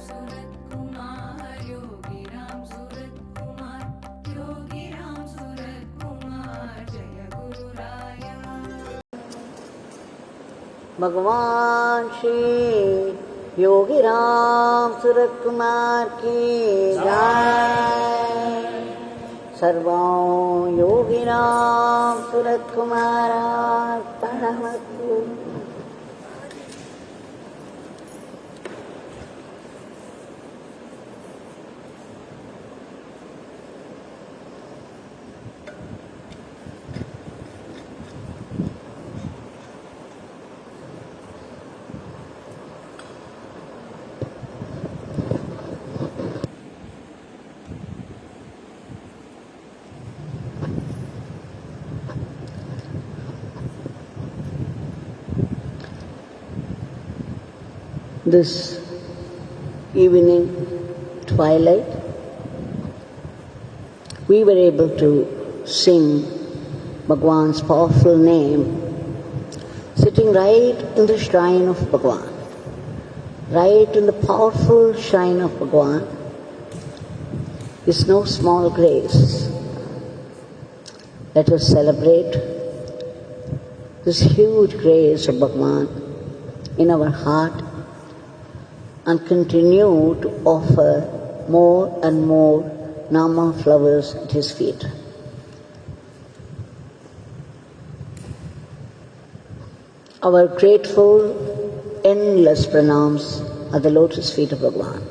Ramsuratkumar, Yogi Ramsuratkumar, Yogi Ramsuratkumar, Jaya Guru Raya. भगवान श्री योगी रामसूरतकुमार की जय। सर्वं योगी रामसूरतकुमारार्पणमस्तु। This evening twilight, we were able to sing Bhagwan's powerful name, sitting right in the shrine of Bhagwan, right in the powerful shrine of Bhagwan, is no small grace. Let us celebrate this huge grace of Bhagwan in our heart and continue to offer more and more Nama flowers at his feet. Our grateful, endless pranams at the lotus feet of Bhagwan.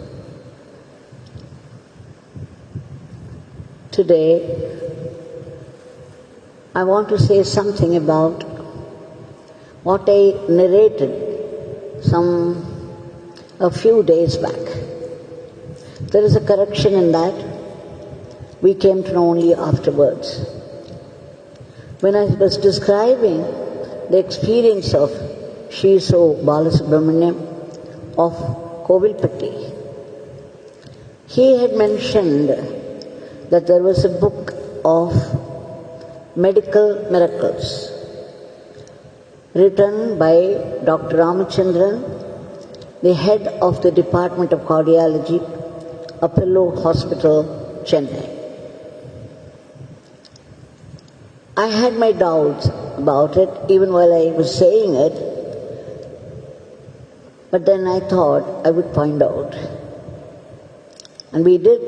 Today, I want to say something about what I narrated a few days back. There is a correction in that. We came to know only afterwards. When I was describing the experience of Shri So Balasubramaniam of Kovilpatti, he had mentioned that there was a book of medical miracles written by Dr. Ramachandran, the head of the Department of Cardiology, Apollo Hospital, Chennai. I had my doubts about it even while I was saying it, but then I thought I would find out. And we did.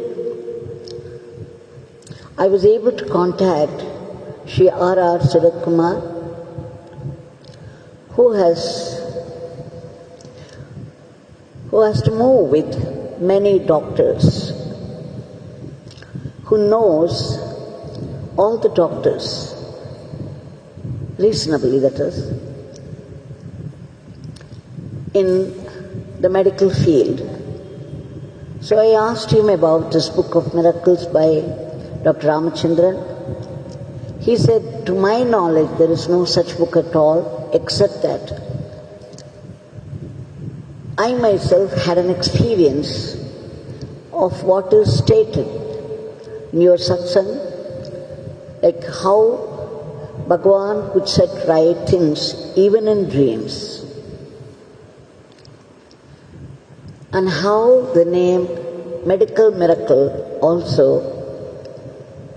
I was able to contact Shri R.R. Suratkumar, who has to move with many doctors, who knows all the doctors, reasonably that is, in the medical field. So I asked him about this book of miracles by Dr. Ramachandran. He said, to my knowledge, there is no such book at all, except that I myself had an experience of what is stated in your satsang, like how Bhagwan could set right things even in dreams, and how the name medical miracle also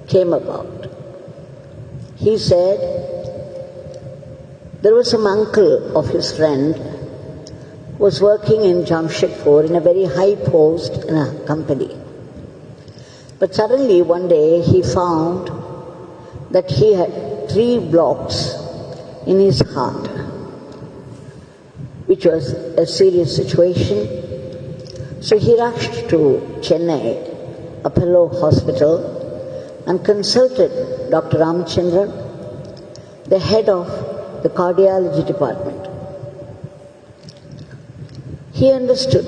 came about. He said there was some uncle of his friend who was working in Jamshedpur in a very high post in a company. But suddenly one day he found that he had 3 blocks in his heart, which was a serious situation. So he rushed to Chennai, Apollo Hospital, and consulted Dr. Ramachandran, the head of the cardiology department. He understood.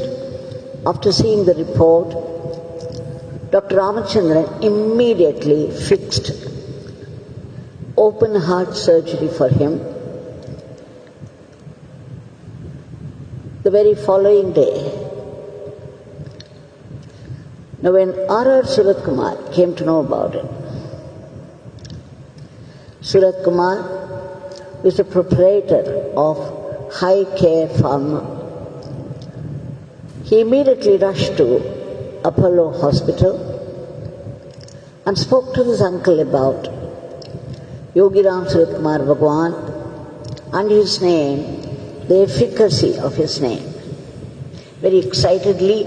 After seeing the report, Dr. Ramachandran immediately fixed open heart surgery for him. The very following day. Now when R.R. Suratkumar came to know about it, Suratkumar is the proprietor of High Care Pharma, He immediately rushed to Apollo Hospital and spoke to his uncle about Yogi Ramsuratkumar Bhagwan and his name, the efficacy of his name. Very excitedly,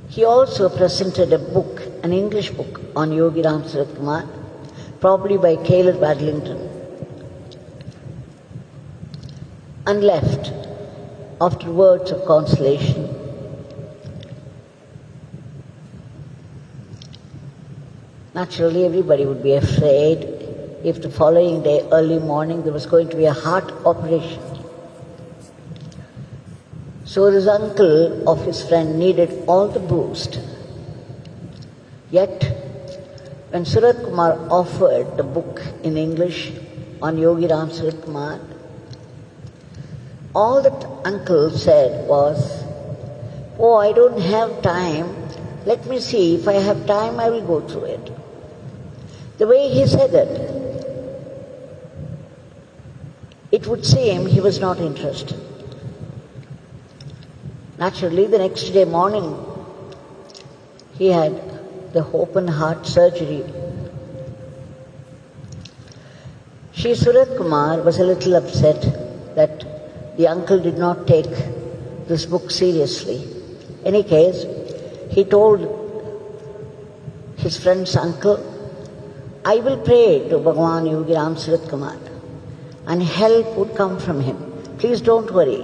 he also presented a book, an English book on Yogi Ramsuratkumar, probably by Caleb Badlington, and left after words of consolation. Naturally, everybody would be afraid if the following day, early morning, there was going to be a heart operation. So this uncle of his friend needed all the boost. Yet, when Suratkumar offered the book in English on Yogi Ramsuratkumar, all that uncle said was, "Oh, I don't have time. Let me see. If I have time, I will go through it." The way he said it would seem he was not interested. Naturally, the next day morning, he had the open heart surgery. Shri Suratkumar was a little upset that the uncle did not take this book seriously. In any case, he told his friend's uncle, "I will pray to Bhagwan Yogi Ramsuratkumar and help would come from him. Please don't worry.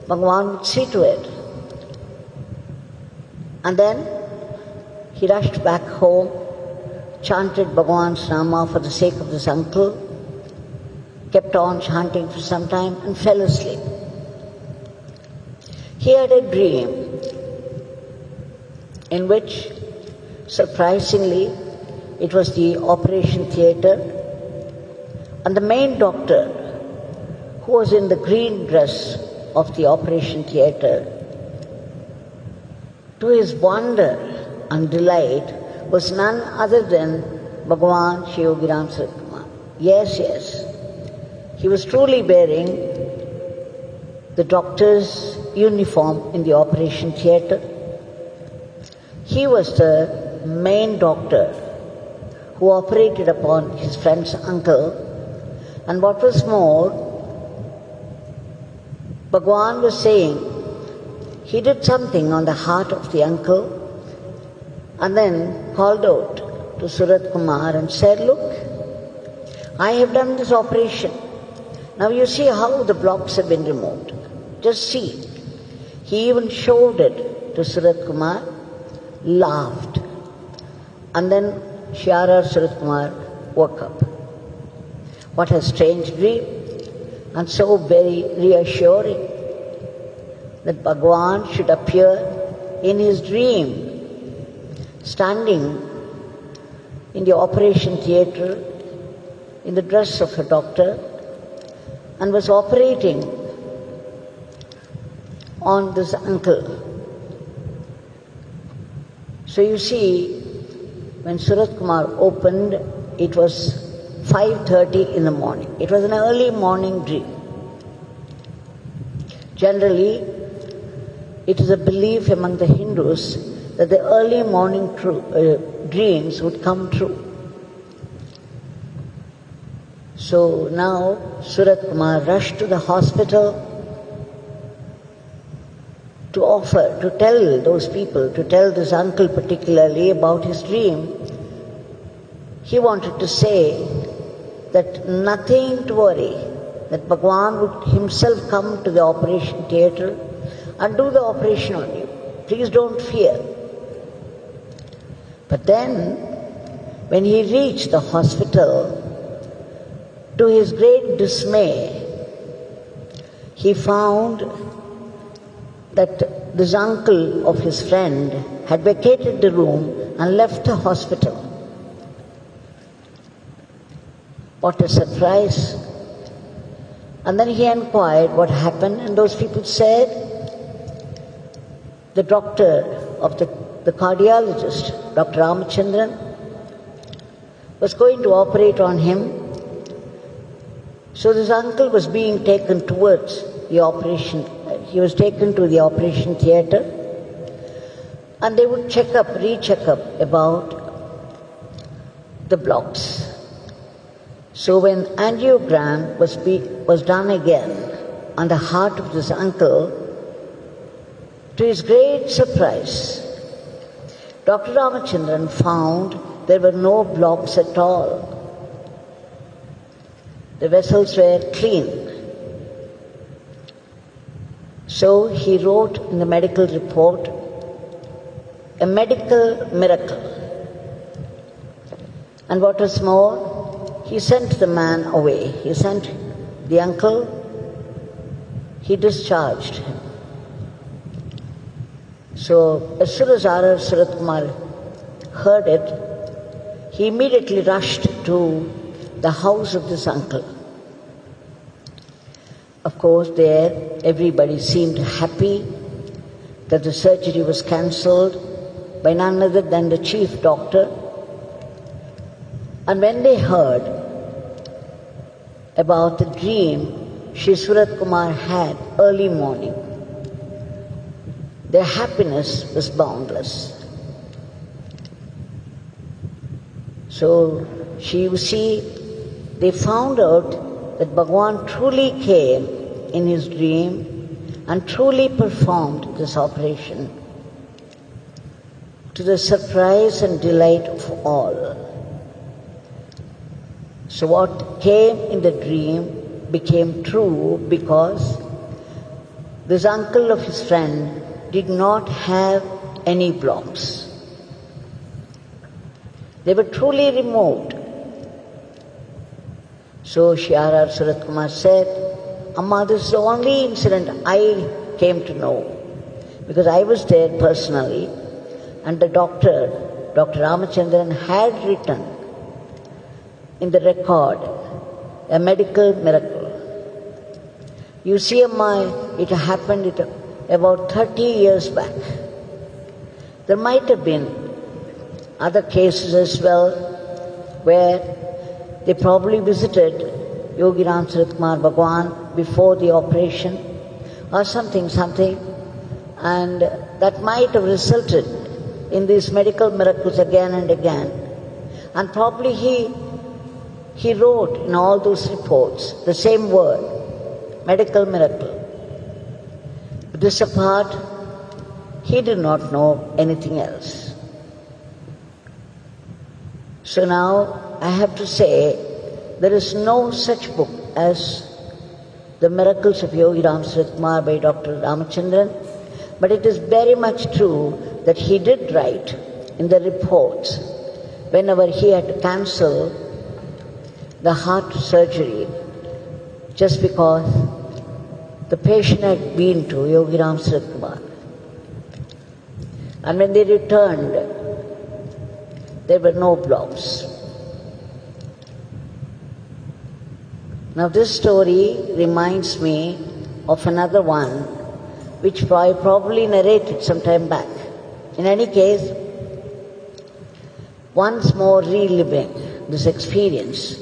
Bhagwan would see to it." And then he rushed back home, chanted Bhagwan's Nama for the sake of this uncle, kept on chanting for some time and fell asleep. He had a dream in which, surprisingly, it was the operation theatre, and the main doctor, who was in the green dress of the operation theatre, to his wonder and delight, was none other than Bhagwan Shri Yogi Ramsuratkumar. Yes, he was truly wearing the doctor's uniform in the operation theatre. He was the main doctor who operated upon his friend's uncle, and what was more, Bhagwan was saying he did something on the heart of the uncle and then called out to Suratkumar and said, "Look, I have done this operation. Now you see how the blocks have been removed. Just see." He even showed it to Suratkumar, laughed, and then Shyara Suratkumar woke up. What a strange dream, and so very reassuring that Bhagwan should appear in his dream, standing in the operation theatre in the dress of a doctor, and was operating on this uncle. So you see, when Suratkumar opened, it was 5:30 in the morning. It was an early morning dream. Generally, it is a belief among the Hindus that the early morning dreams would come true. So now Suratkumar rushed to the hospital to tell those people, to tell this uncle particularly about his dream. He wanted to say that nothing to worry, that Bhagwan would himself come to the operation theatre and do the operation on you. Please don't fear. But then, when he reached the hospital, to his great dismay, he found that this uncle of his friend had vacated the room and left the hospital. What a surprise. And then he inquired what happened, and those people said the doctor of the cardiologist, Dr. Ramachandran, was going to operate on him. So this uncle was being taken towards the operation he was taken to the operation theatre, and they would recheck up about the blocks. So when angiogram was done again on the heart of this uncle, to his great surprise, Dr. Ramachandran found there were no blocks at all. The vessels were clean. So he wrote in the medical report, a medical miracle. And what was more, he sent the man away. He sent the uncle, he discharged him. So as soon as R.R. Suratkumar heard it, he immediately rushed to the house of this uncle. Of course, there everybody seemed happy that the surgery was cancelled by none other than the chief doctor. And when they heard about the dream Shri Suratkumar had early morning, their happiness was boundless. So, you see, they found out that Bhagwan truly came in his dream and truly performed this operation to the surprise and delight of all. So what came in the dream became true because this uncle of his friend did not have any blocks. They were truly removed. So Shri R.R. Suratkumar said, Amma, this is the only incident I came to know, because I was there personally, and the doctor, Dr. Ramachandran, had written in the record a medical miracle. You see, Amma, it happened about 30 years back. There might have been other cases as well where they probably visited Yogi Ramsuratkumar Bhagwan before the operation or something, and that might have resulted in these medical miracles again and again. And probably he wrote in all those reports the same word, medical miracle. But this apart, he did not know anything else. So now I have to say, there is no such book as The Miracles of Yogi Ramsuratkumar by Dr. Ramachandran, but it is very much true that he did write in the reports whenever he had to cancel the heart surgery just because the patient had been to Yogi Ramsuratkumar. And when they returned, there were no blocks. Now this story reminds me of another one which I probably narrated some time back. In any case, once more reliving this experience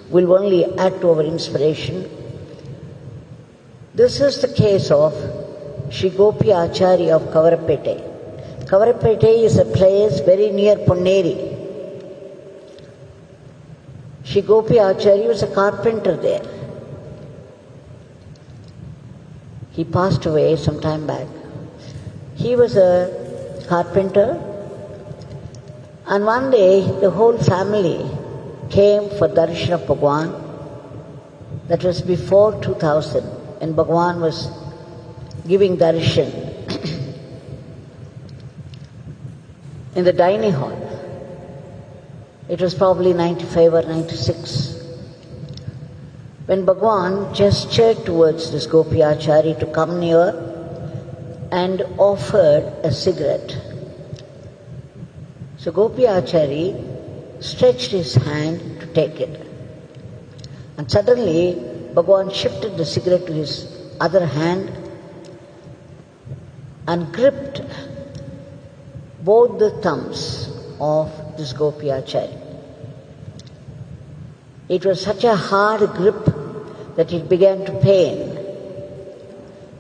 will only add to our inspiration. This is the case of Shri Gopi Acharya of Kavarapete. Kavarapete is a place very near Ponneri. Shri Gopi Acharya was a carpenter there. He passed away some time back. He was a carpenter, and one day the whole family came for darshan of Bhagwan. That was before 2000, when Bhagwan was giving darshan in the dining hall. It was probably 95 or 96. When Bhagwan gestured towards this Gopi Acharya to come near and offered a cigarette. So Gopi Acharya stretched his hand to take it. And suddenly Bhagwan shifted the cigarette to his other hand and gripped both the thumbs of this Gopi Acharya. It was such a hard grip that it began to pain.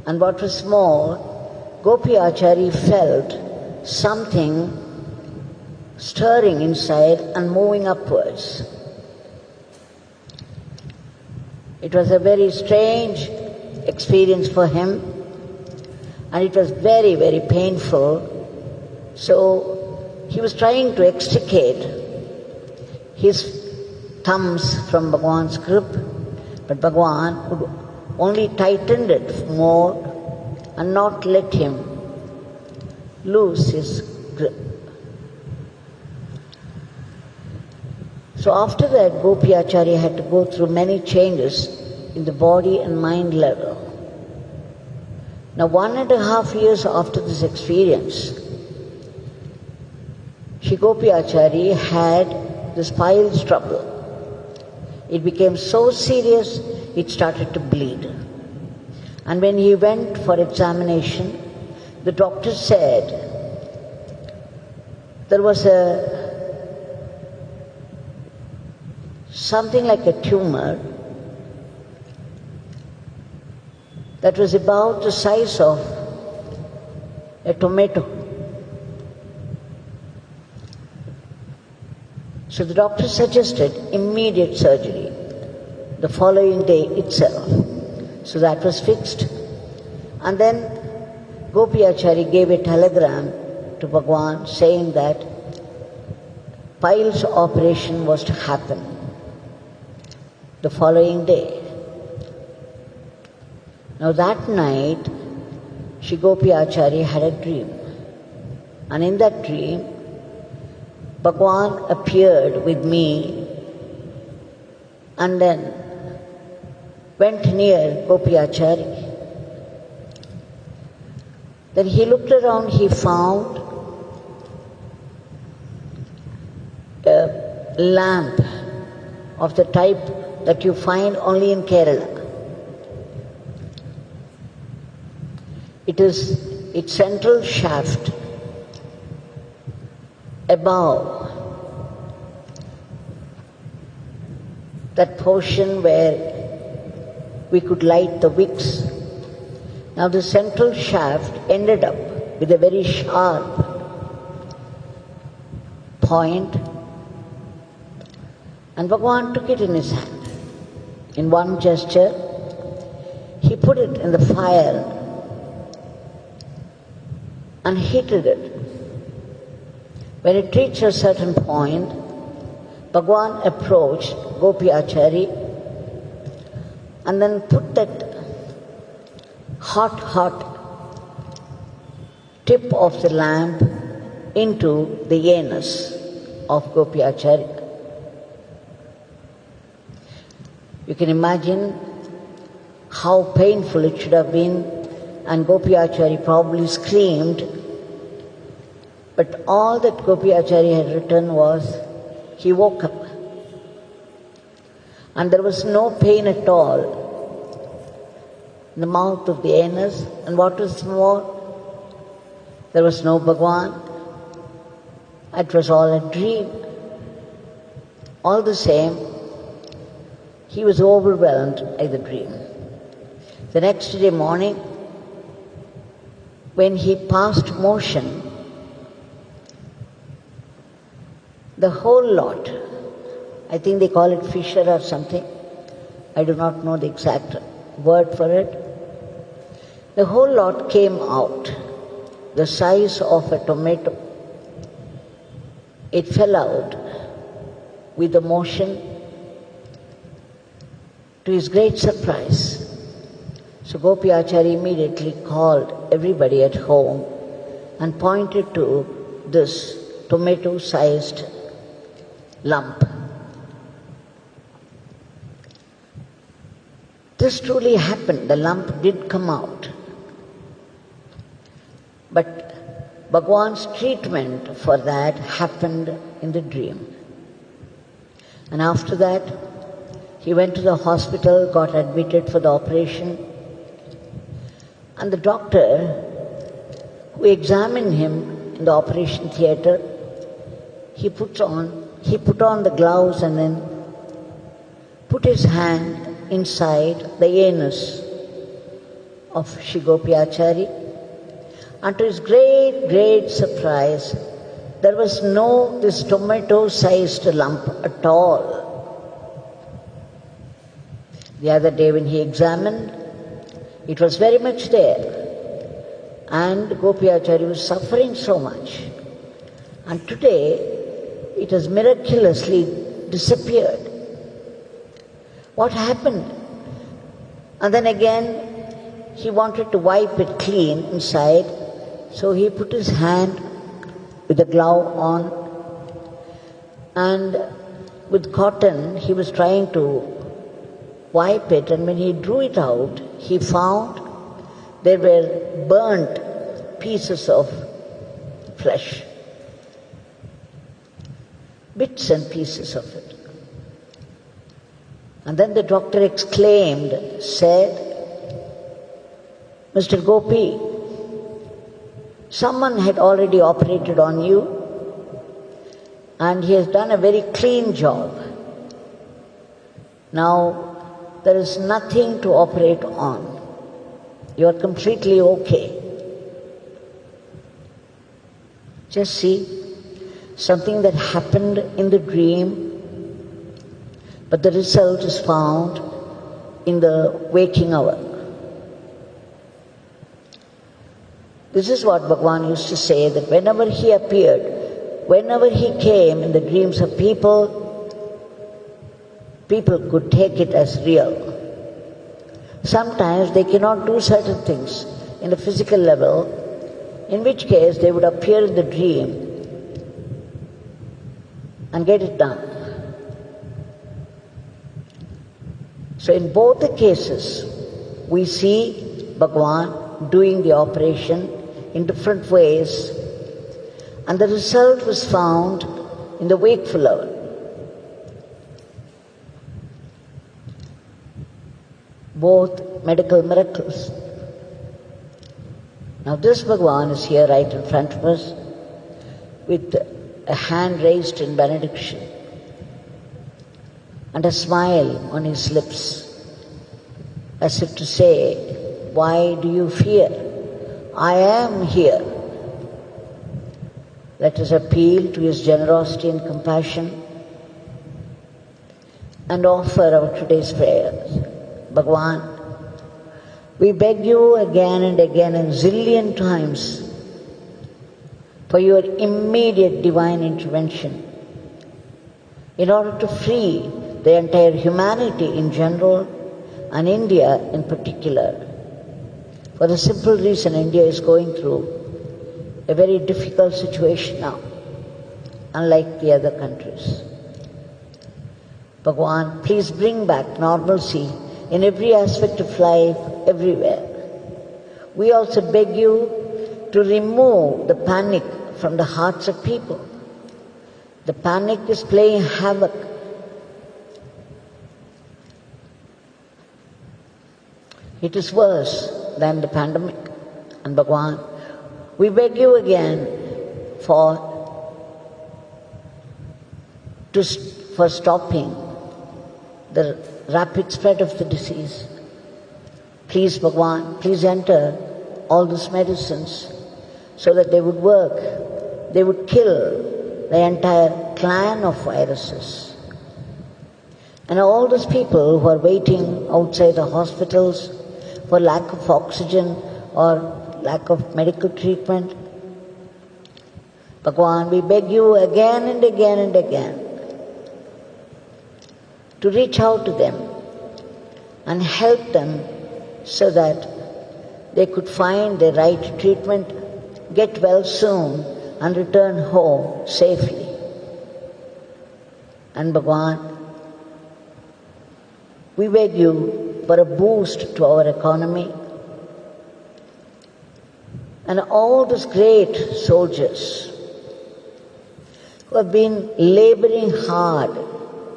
And what was more, Gopi Acharya felt something stirring inside and moving upwards. It was a very strange experience for him, and it was very, very painful. So he was trying to extricate his thumbs from Bhagwan's grip, but Bhagwan would only tighten it more and not let him lose his grip. So after that, Gopi Acharya had to go through many changes in the body and mind level. Now 1.5 years after this experience, Shri Gopi Acharya had this piles trouble. It became so serious, it started to bleed. And when he went for examination, the doctor said there was something like a tumor that was about the size of a tomato. So the doctor suggested immediate surgery the following day itself. So that was fixed. And then Gopi Acharya gave a telegram to Bhagwan saying that piles operation was to happen the following day. Now that night, Shri Gopi Acharya had a dream. And in that dream, Bhagwan appeared with me and then went near Gopi Acharya. Then he looked around, he found a lamp of the type that you find only in Kerala. Its central shaft above that portion where we could light the wicks. Now the central shaft ended up with a very sharp point, and Bhagwan took it in his hand. In one gesture, he put it in the fire and heated it. When it reached a certain point, Bhagwan approached Gopi Acharya and then put that hot tip of the lamp into the anus of Gopi Acharya. You can imagine how painful it should have been, and Gopi Acharya probably screamed. But all that Gopi Acharya had written was, he woke up. And there was no pain at all in the mouth of the anus, and what was more, there was no Bhagwan. It was all a dream. All the same, he was overwhelmed by the dream. The next day morning, when he passed motion, the whole lot, I think they call it fissure or something, I do not know the exact word for it, the whole lot came out, the size of a tomato. It fell out with the motion, to his great surprise. So Gopi Acharya immediately called everybody at home and pointed to this tomato-sized lump. This truly happened. The lump did come out. But Bhagwan's treatment for that happened in the dream. And after that, he went to the hospital, got admitted for the operation, and the doctor who examined him in the operation theatre, he put on the gloves and then put his hand inside the anus of Shigopyachari, and to his great surprise, there was no this tomato-sized lump at all. The other day when he examined, it was very much there. And Gopiyachari was suffering so much. And today, it has miraculously disappeared. What happened? And then again, he wanted to wipe it clean inside, so he put his hand with the glove on, and with cotton he was trying to wipe it, and when he drew it out, he found there were burnt pieces of flesh, bits and pieces of it. And then the doctor exclaimed, said, "Mr. Gopi, someone had already operated on you, and he has done a very clean job. Now, there is nothing to operate on. You are completely okay." Just see, something that happened in the dream, but the result is found in the waking hour. This is what Bhagwan used to say, that whenever he appeared, whenever he came in the dreams of people, people could take it as real. Sometimes they cannot do certain things in the physical level, in which case they would appear in the dream and get it done. So in both the cases, we see Bhagwan doing the operation in different ways, and the result was found in the wakeful hour. Both medical miracles. Now this Bhagwan is here right in front of us with a hand raised in benediction and a smile on his lips, as if to say, "Why do you fear? I am here." Let us appeal to his generosity and compassion and offer our today's prayers. Bhagwan, we beg you again and again and zillion times for your immediate divine intervention in order to free the entire humanity in general and India in particular. For the simple reason India is going through a very difficult situation now, unlike the other countries. Bhagwan, please bring back normalcy in every aspect of life, everywhere. We also beg you to remove the panic from the hearts of people. The panic is playing havoc. It is worse than the pandemic. And Bhagwan, we beg you again for stopping the rapid spread of the disease. Please, Bhagwan, please enter all these medicines so that they would work. They would kill the entire clan of viruses. And all those people who are waiting outside the hospitals for lack of oxygen or lack of medical treatment, Bhagwan, we beg you again and again and again to reach out to them and help them so that they could find the right treatment, get well soon, and return home safely. And Bhagwan, we beg you for a boost to our economy and all these great soldiers who have been laboring hard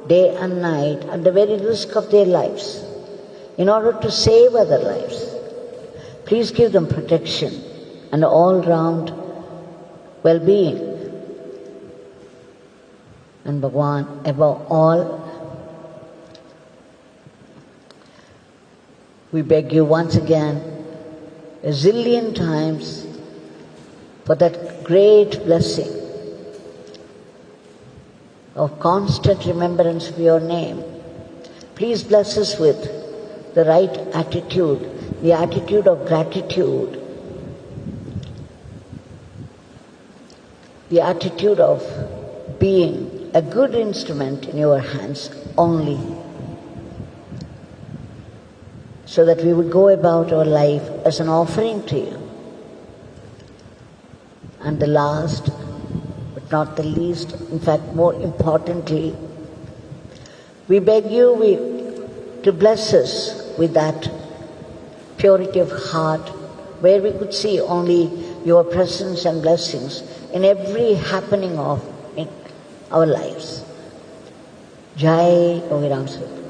day and night at the very risk of their lives in order to save other lives. Please give them protection and all-round well-being. And Bhagwan, above all, we beg you once again a zillion times for that great blessing of constant remembrance of your name. Please bless us with the right attitude, the attitude of gratitude, the attitude of being a good instrument in your hands only, so that we would go about our life as an offering to you. And the last, but not the least, in fact more importantly, we beg you to bless us with that purity of heart where we could see only your presence and blessings in every happening of our lives. Jai Yogi Ramsuratkumar.